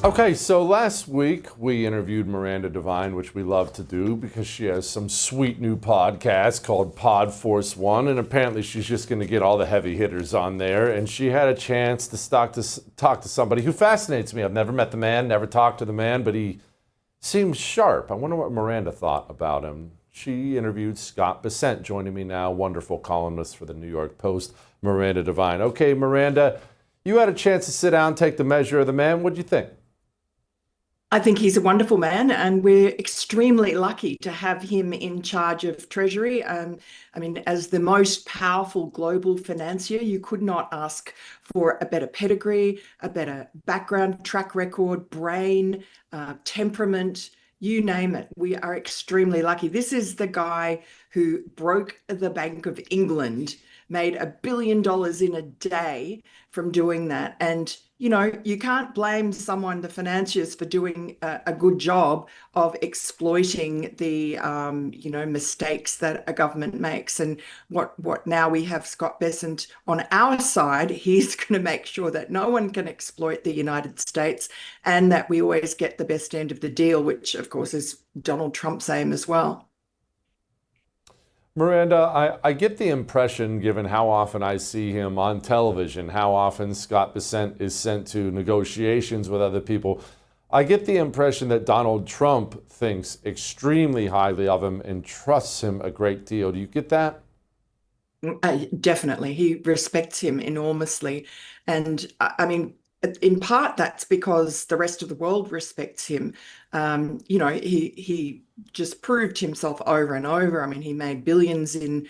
Okay, so last week we interviewed Miranda Devine, which we love to do because she has some sweet new podcast called Pod Force One, and apparently she's just going to get all the heavy hitters on there. And she had a chance to talk to somebody who fascinates me. I've never met the man, never talked to the man, but he seems sharp. I wonder what Miranda thought about him. She interviewed Scott Bessent, joining me now, wonderful columnist for the New York Post, Miranda Devine. Okay, Miranda, you had a chance to sit down, take the measure of the man. What'd you think? I think he's a wonderful man, and we're extremely lucky to have him in charge of Treasury. I mean, as the most powerful global financier, you could not ask for a better pedigree, a better background, track record, brain, temperament, you name it. We are extremely lucky. This is the guy who broke the Bank of England, made $1 billion in a day from doing that. And you can't blame someone, the financiers, for doing a good job of exploiting the, mistakes that a government makes. And what now we have Scott Bessent on our side, he's going to make sure that no one can exploit the United States and that we always get the best end of the deal, which, of course, is Donald Trump's aim as well. Miranda, I get the impression, given how often I see him on television, how often Scott Bessent is sent to negotiations with other people, I get the impression that Donald Trump thinks extremely highly of him and trusts him a great deal. Do you get that? Definitely. He respects him enormously. And I mean, in part, that's because the rest of the world respects him. He just proved himself over and over. I mean, he made billions in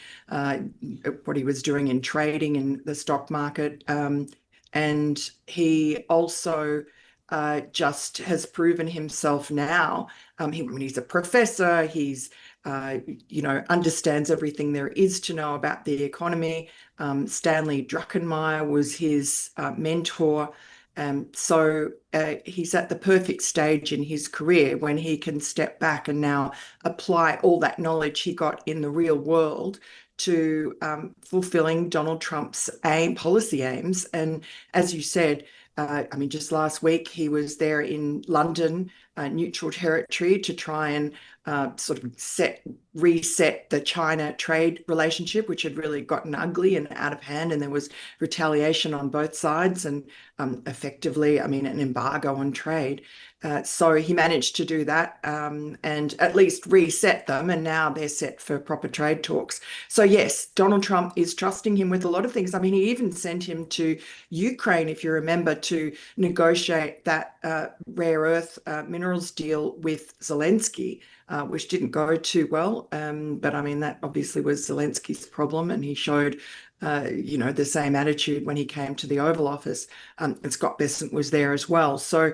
what he was doing in trading in the stock market. And he also just has proven himself now. He's a professor. He's understands everything there is to know about the economy. Stanley Druckenmiller was his mentor. So he's at the perfect stage in his career when he can step back and now apply all that knowledge he got in the real world to fulfilling Donald Trump's policy aims. And as you said, I mean, just last week he was there in London, neutral territory, to try and sort of reset the China trade relationship, which had really gotten ugly and out of hand, and there was retaliation on both sides, and effectively, I mean, an embargo on trade. So he managed to do that and at least reset them, and now they're set for proper trade talks. So yes, Donald Trump is trusting him with a lot of things. I mean, he even sent him to Ukraine, if you remember, to negotiate that rare earth minerals deal with Zelensky, which didn't go too well. But I mean, that obviously was Zelensky's problem, and he showed the same attitude when he came to the Oval Office. And Scott Bessent was there as well. So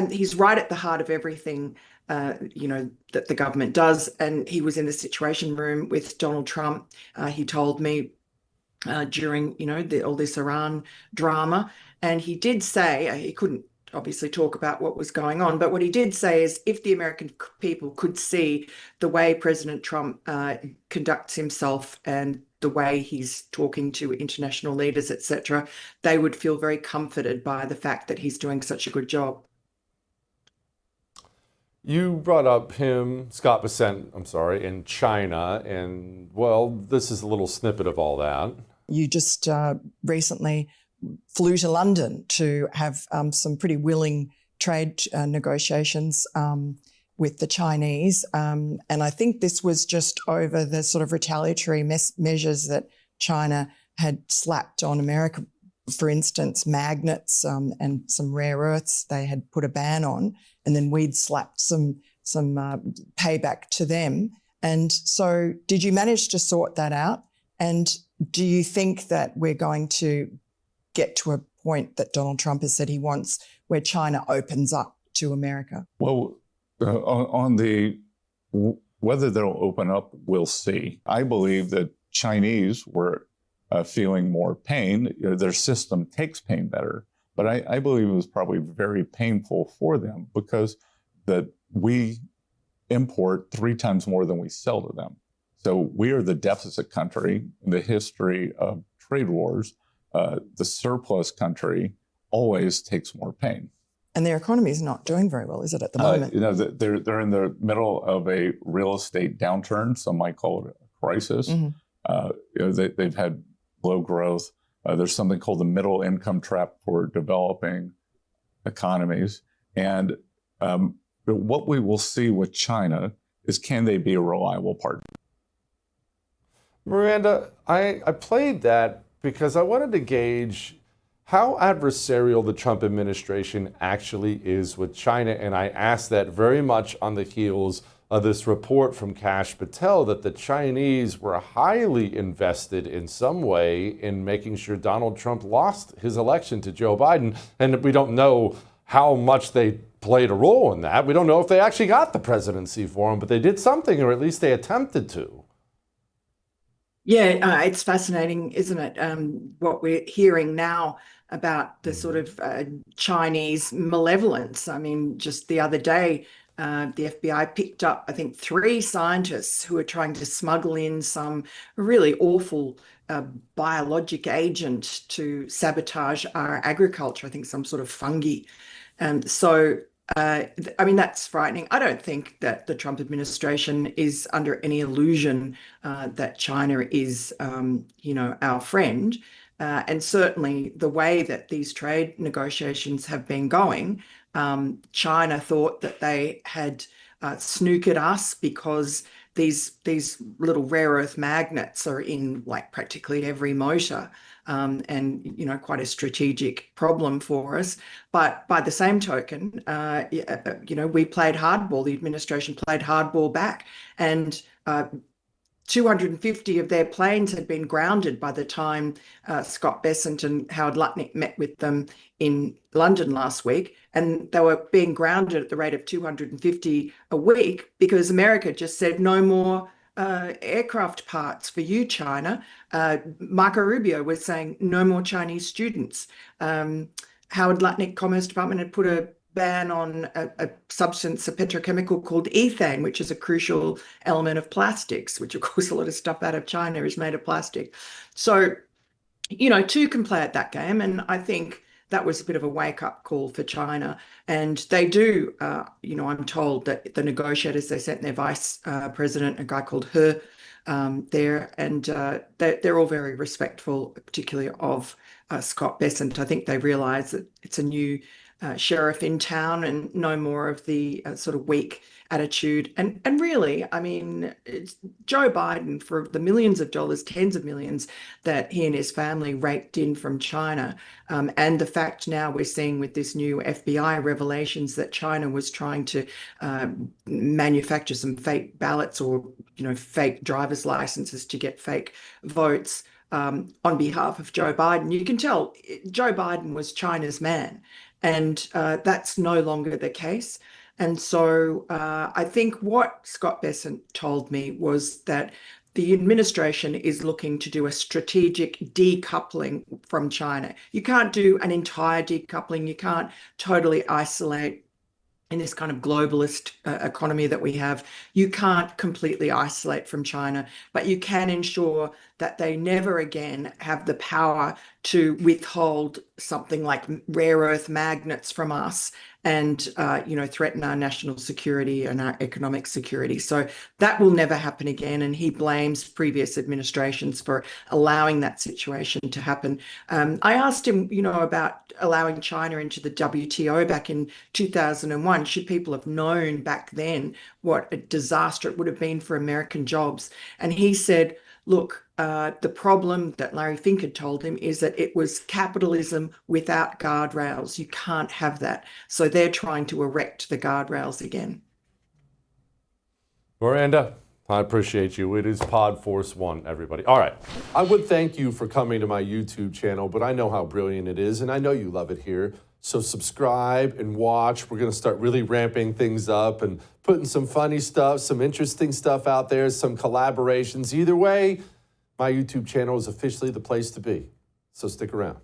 he's right at the heart of everything, that the government does. And he was in the Situation Room with Donald Trump. He told me during, all this Iran drama. And he did say, he couldn't obviously talk about what was going on, but what he did say is if the American people could see the way President Trump conducts himself and the way he's talking to international leaders, etc., they would feel very comforted by the fact that he's doing such a good job. You brought up Scott Bessent, I'm sorry, in China, and well, this is a little snippet of all that. You just recently flew to London to have some pretty willing trade negotiations with the Chinese. And I think this was just over the sort of retaliatory measures that China had slapped on America. For instance, magnets and some rare earths they had put a ban on, and then we'd slapped some payback to them. And so did you manage to sort that out? And do you think that we're going to get to a point that Donald Trump has said he wants where China opens up to America? Well, on the whether they'll open up, we'll see. I believe that Chinese were feeling more pain. Their system takes pain better. But I believe it was probably very painful for them because that we import 3 times more than we sell to them. So we are the deficit country in the history of trade wars. The surplus country always takes more pain. And their economy is not doing very well, is it, at the moment? They're in the middle of a real estate downturn. Some might call it a crisis. They've had low growth. There's something called the middle income trap for developing economies. And what we will see with China is, can they be a reliable partner? Miranda, I played that because I wanted to gauge how adversarial the Trump administration actually is with China. And I asked that very much on the heels of this report from Kash Patel that the Chinese were highly invested in some way in making sure Donald Trump lost his election to Joe Biden. And we don't know how much they played a role in that. We don't know if they actually got the presidency for him, but they did something, or at least they attempted to. Yeah, it's fascinating, isn't it? What we're hearing now about the sort of Chinese malevolence. I mean, just the other day, the FBI picked up, I think, 3 scientists who were trying to smuggle in some really awful biologic agent to sabotage our agriculture. I think some sort of fungi. I mean, that's frightening. I don't think that the Trump administration is under any illusion that China is, our friend. And certainly the way that these trade negotiations have been going, China thought that they had snookered us because these little rare earth magnets are in like practically every motor, and quite a strategic problem for us. But by the same token, we played hardball. The administration played hardball back, and 250 of their planes had been grounded by the time Scott Bessent and Howard Lutnick met with them in London last week. And they were being grounded at the rate of 250 a week because America just said no more aircraft parts for you, China. Marco Rubio was saying no more Chinese students. Howard Lutnick Commerce Department had put a ban on a substance, a petrochemical called ethane, which is a crucial element of plastics, which of course a lot of stuff out of China is made of plastic. So, two can play at that game. And I think that was a bit of a wake-up call for China. And they do, I'm told that the negotiators, they sent their vice president, a guy called He, there, and they're all very respectful, particularly of Scott Bessent. I think they realise that it's a new sheriff in town and no more of the sort of weak attitude. And really, I mean, it's Joe Biden, for the millions of dollars, tens of millions that he and his family raked in from China. And the fact now we're seeing with this new FBI revelations that China was trying to manufacture some fake ballots or, fake driver's licenses to get fake votes on behalf of Joe Biden. You can tell Joe Biden was China's man. And that's no longer the case. And so I think what Scott Bessent told me was that the administration is looking to do a strategic decoupling from China. You can't do an entire decoupling. You can't totally isolate. In this kind of globalist economy that we have, you can't completely isolate from China, but you can ensure that they never again have the power to withhold something like rare earth magnets from us and threaten our national security and our economic security. So that will never happen again. And he blames previous administrations for allowing that situation to happen. I asked him, about allowing China into the WTO back in 2001. Should people have known back then what a disaster it would have been for American jobs? And he said, look, the problem that Larry Fink had told him is that it was capitalism without guardrails. You can't have that. So they're trying to erect the guardrails again. Miranda, I appreciate you. It is Pod Force 1, everybody. All right. I would thank you for coming to my YouTube channel, but I know how brilliant it is, and I know you love it here. So subscribe and watch. We're going to start really ramping things up and putting some funny stuff, some interesting stuff out there, some collaborations. Either way, my YouTube channel is officially the place to be. So stick around.